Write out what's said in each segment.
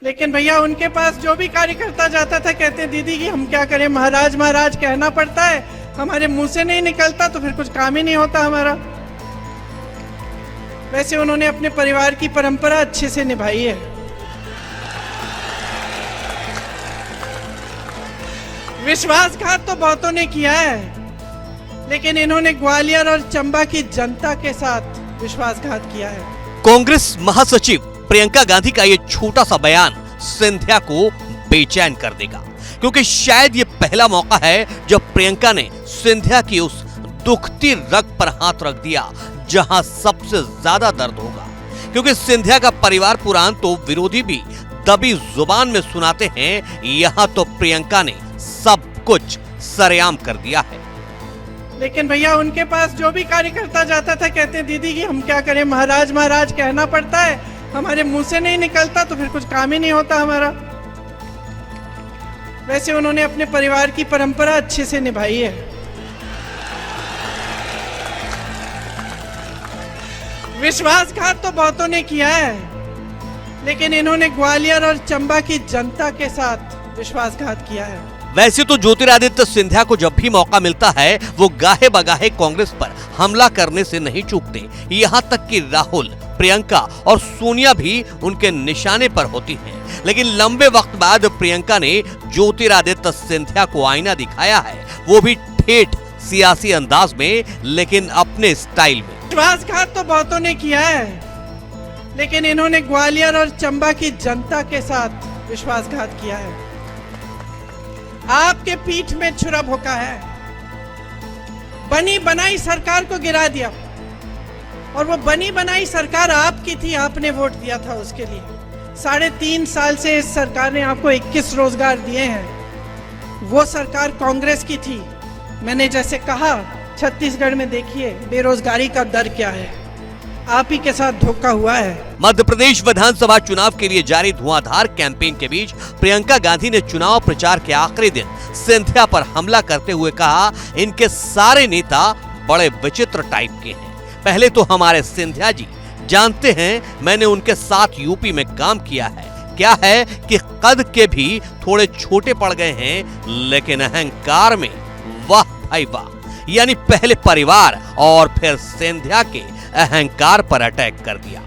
लेकिन भैया उनके पास जो भी कार्यकर्ता जाता था कहते दीदी कि हम क्या करें, महाराज महाराज कहना पड़ता है, हमारे मुंह से नहीं निकलता तो फिर कुछ काम ही नहीं होता हमारा। वैसे उन्होंने अपने परिवार की परंपरा अच्छे से निभाई है। विश्वासघात तो बहुतों ने किया है, लेकिन इन्होंने ग्वालियर और चंबा की जनता के साथ विश्वासघात किया है। कांग्रेस महासचिव प्रियंका गांधी का ये छोटा सा बयान सिंधिया को बेचैन कर देगा, क्योंकि शायद ये पहला मौका है जब प्रियंका ने सिंधिया की उस दुखती रग पर हाथ रख दिया जहां सबसे ज्यादा दर्द होगा। क्योंकि सिंधिया का परिवार पुराण तो विरोधी भी दबी जुबान में सुनाते हैं, यहां तो प्रियंका ने सब कुछ सरेआम कर दिया है। लेकिन भैया उनके पास जो भी कार्यकर्ता जाता था कहते दीदी कि हम क्या करें, महाराज महाराज कहना पड़ता है, हमारे मुंह से नहीं निकलता तो फिर कुछ काम ही नहीं होता हमारा। वैसे उन्होंने अपने परिवार की परंपरा अच्छे से निभाई है। विश्वासघात तो बहुतों ने किया है, लेकिन इन्होंने ग्वालियर और चंबा की जनता के साथ विश्वासघात किया है। वैसे तो ज्योतिरादित्य सिंधिया को जब भी मौका मिलता है वो गाहे बगाहे कांग्रेस पर हमला करने से नहीं चूकते। यहाँ तक कि राहुल, प्रियंका और सोनिया भी उनके निशाने पर होती हैं। लेकिन लंबे वक्त बाद प्रियंका ने ज्योतिरादित्य सिंधिया को आईना दिखाया है, वो भी ठेठ सियासी अंदाज में, लेकिन अपने स्टाइल में। विश्वासघात तो बहुतों ने किया है, लेकिन इन्होंने ग्वालियर और चंबा की जनता के साथ विश्वासघात किया है। आपके पीठ में छुरा भोंका है, बनी बनाई सरकार को गिरा दिया, और वो बनी बनाई सरकार आपकी थी, आपने वोट दिया था उसके लिए। 3.5 साल से इस सरकार ने आपको 21 रोजगार दिए हैं। वो सरकार कांग्रेस की थी। मैंने जैसे कहा, छत्तीसगढ़ में देखिए बेरोजगारी का दर क्या है, आप ही के साथ धोखा हुआ है। मध्य प्रदेश विधानसभा चुनाव के लिए जारी धुआंधार कैंपेन के बीच प्रियंका गांधी ने चुनाव प्रचार के आखिरी दिन सिंधिया पर हमला करते हुए कहा, इनके सारे नेता बड़े विचित्र टाइप के हैं। पहले तो हमारे सिंधिया जी जानते हैं, मैंने उनके साथ यूपी में काम किया है। क्या है कि कद के भी थोड़े छोटे पड़ गए हैं, लेकिन अहंकार में वाह भाई वाह। यानी पहले परिवार और फिर सिंधिया के अहंकार पर अटैक कर दिया।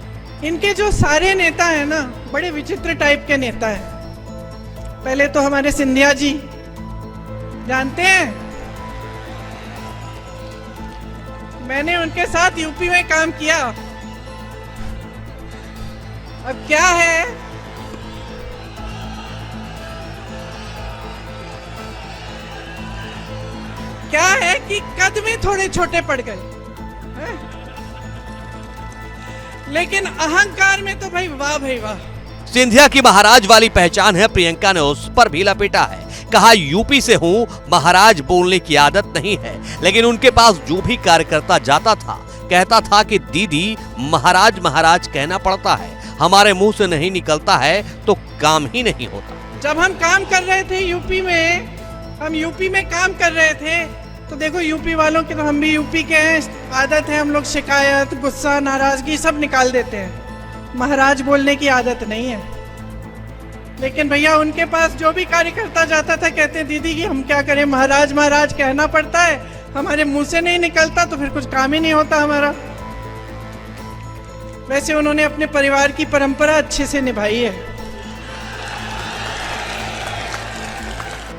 इनके जो सारे नेता हैं ना, बड़े विचित्र टाइप के नेता हैं। पहले तो हमारे सिंधिया जी जानते हैं, मैंने उनके साथ यूपी में काम किया। अब क्या है कि कद में थोड़े छोटे पड़ गए, लेकिन अहंकार में तो भाई वाह। सिंधिया की महाराज वाली पहचान है, प्रियंका ने उस पर भी लपेटा है। कहा, यूपी से हूँ, महाराज बोलने की आदत नहीं है। लेकिन उनके पास जो भी कार्यकर्ता जाता था कहता था कि दीदी महाराज महाराज कहना पड़ता है, हमारे मुंह से नहीं निकलता है तो काम ही नहीं होता। जब हम काम कर रहे थे यूपी में काम कर रहे थे, तो देखो यूपी वालों की, तो हम भी यूपी के हैं, आदत है हम लोग शिकायत, गुस्सा, नाराजगी सब निकाल देते हैं। महाराज बोलने की आदत नहीं है। लेकिन भैया उनके पास जो भी कार्यकर्ता जाता था कहते दीदी कि हम क्या करें, महाराज महाराज कहना पड़ता है, हमारे मुंह से नहीं निकलता तो फिर कुछ काम ही नहीं होता हमारा। वैसे उन्होंने अपने परिवार की परंपरा अच्छे से निभाई है।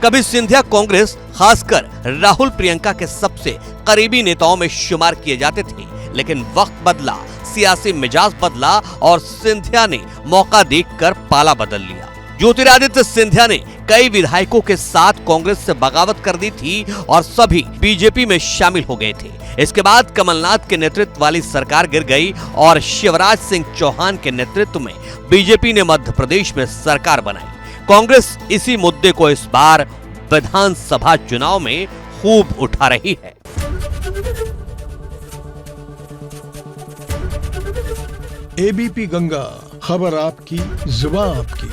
कभी सिंधिया कांग्रेस, खासकर राहुल प्रियंका के सबसे करीबी नेताओं में शुमार किए जाते थे। लेकिन वक्त बदला, सियासी मिजाज बदला और सिंधिया ने मौका देखकर पाला बदल लिया। ज्योतिरादित्य सिंधिया ने कई विधायकों के साथ कांग्रेस से बगावत कर दी थी और सभी बीजेपी में शामिल हो गए थे। इसके बाद कमलनाथ के नेतृत्व वाली सरकार गिर गई और शिवराज सिंह चौहान के नेतृत्व में बीजेपी ने मध्य प्रदेश में सरकार बनाई। कांग्रेस इसी मुद्दे को इस बार विधानसभा चुनाव में खूब उठा रही है। एबीपी गंगा, खबर आपकी, जुबान आपकी।